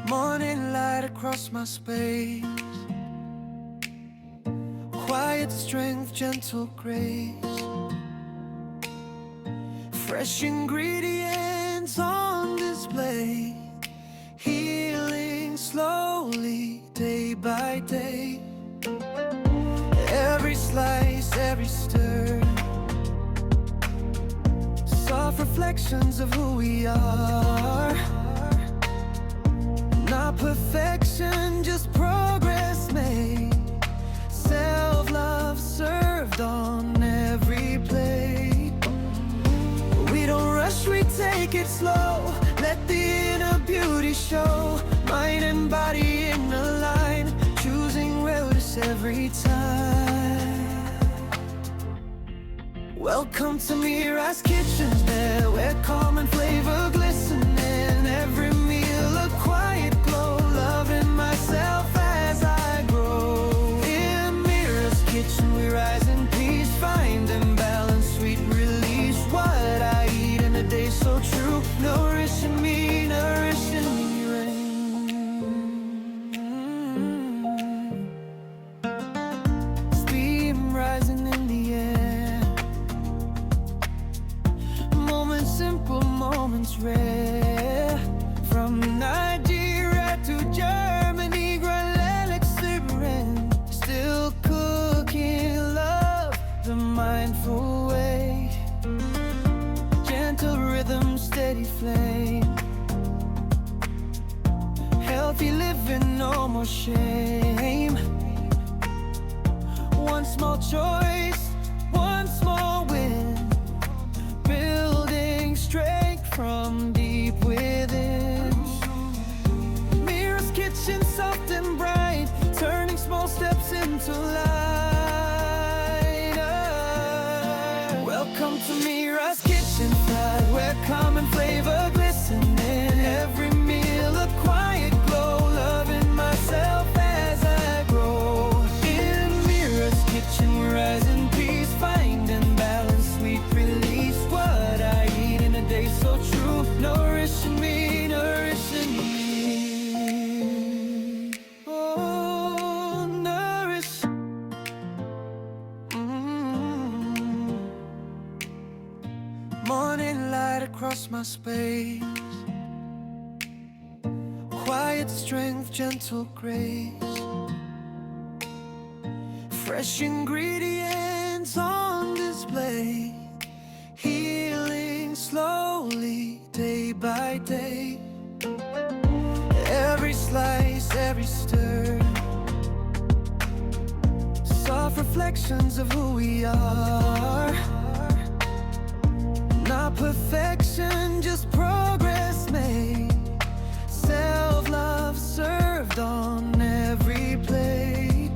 Morning light across my space, quiet strength, gentle grace, fresh ingredients on display, healing slowly, day by day. Every slice, every stir, soft reflections of who we are. Not perfection, just progress made. Self-love served on every plate. We don't rush, we take it slow. Let the inner beauty show. Mind and body in a line, choosing wellness every time. Welcome to MIRA'S kitchen, there where calm and flavor glisten. In every meal a quiet glow, loving myself as I grow. In MIRA'S kitchen we rise in peace, finding balance, sweet release. What I eat in a day so true, nourishing me, nourishing me. Steam rising in the air, moments simple, moments rare. From Nigeria to Germany, Diabetic-friendly, still cooking love the mindful way. Gentle rhythm, steady flame, healthy living, no more shame. One small choice, one small win, building strength from deep within. MIRA'S kitchen, soft and bright, turning small steps into light. Welcome to MIRA'S kitchen, fried where calm and flavor glisten. In every meal a quiet glow, loving myself as I grow. In MIRA'S kitchen we rise in peace, finding balance, sweet release. What I eat in a day so true, nourishing me, nourishing me. Oh, nourish. Morning light across my space, quiet strength, gentle grace, fresh ingredients on display, healing slowly, day by day. Every slice, every stir, soft reflections of who we are. Not perfection, just progress made. Self-love served on every plate.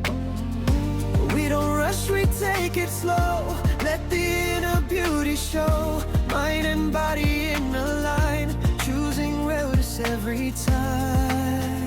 We don't rush, we take it slow. Let the inner beauty show. Mind and body in a line, choosing wellness every time.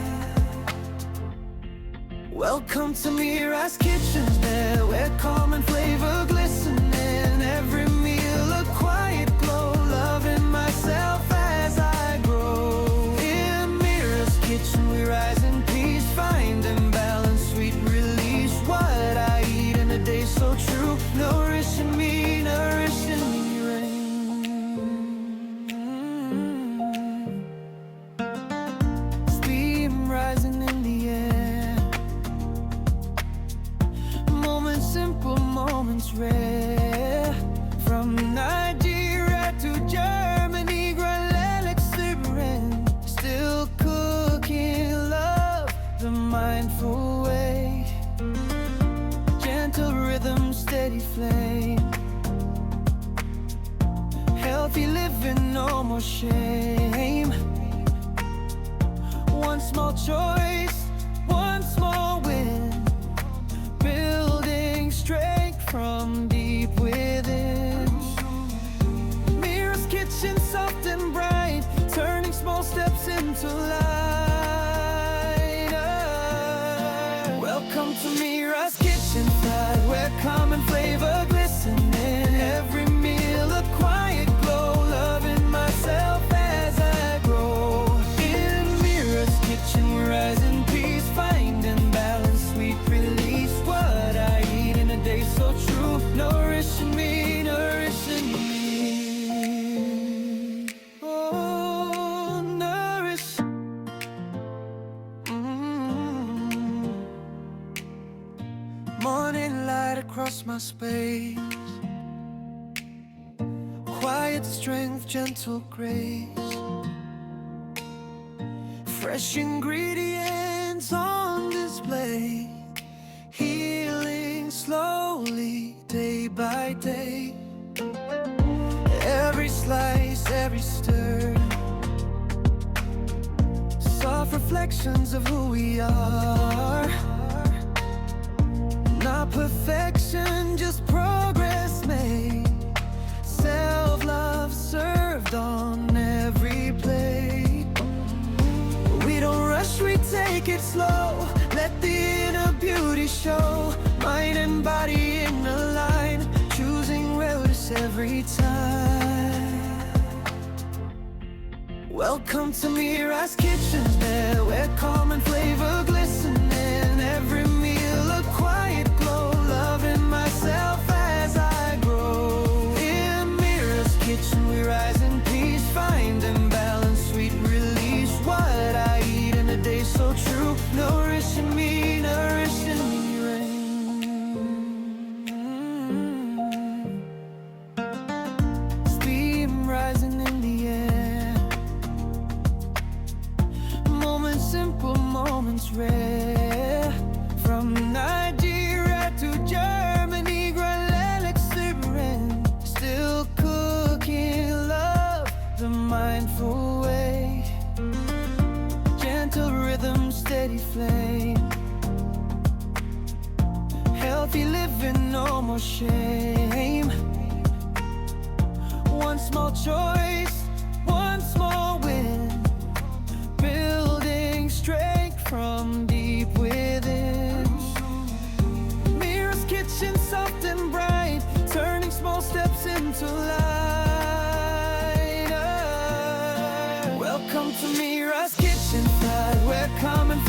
Welcome to MIRA'S kitchen, there where calm and flavor glisten. In every meal a quiet glow, loving myself as I grow. In MIRA'S kitchen we rise in peace, finding balance, sweet release. What I eat in a day so true, nourishing me, nourishing me. Steam rising in the air, moments simple, moments rare. From Nigeria to Germany, Diabetic-friendly, still cooking love the mindful way. Gentle rhythm, steady flame, healthy living, no more shame. One small choice, one small win, building strength from deep within. MIRA'S kitchen, soft and bright, turning small steps into light. Welcome to MIRA'S kitchen, fried where calm and flavor glisten. In every meal a quiet glow, loving myself as I grow. In MIRA'S kitchen is my space. Quiet strength, gentle grace. Fresh ingredients on display. Healing slowly, day by day. Every slice, every stir, soft reflections of who we are. Not perfection, just progress made. Self-love served on every plate. We don't rush, we take it slow. Let the inner beauty show. Mind and body in a line, choosing wellness every time. Welcome to MIRA'S kitchen, there where calm and flavor glisten in every meal, a quiet glow, loving myself as I grow. In MIRA'S kitchen we rise in peace, finding balance, sweet release. What I eat in a day so true, nourishing me, nourishing me. Steam rising in the air, moments simple, moments rare. From Nigeria to Germany, Greenland, simmering, still cooking love the mindful way. Gentle rhythm, steady flame. Healthy living, no more shame. One small choice, one small win, building strength from deep within. MIRA'S kitchen, soft and bright, turning small steps into light. Welcome to MIRA'S kitchen, where common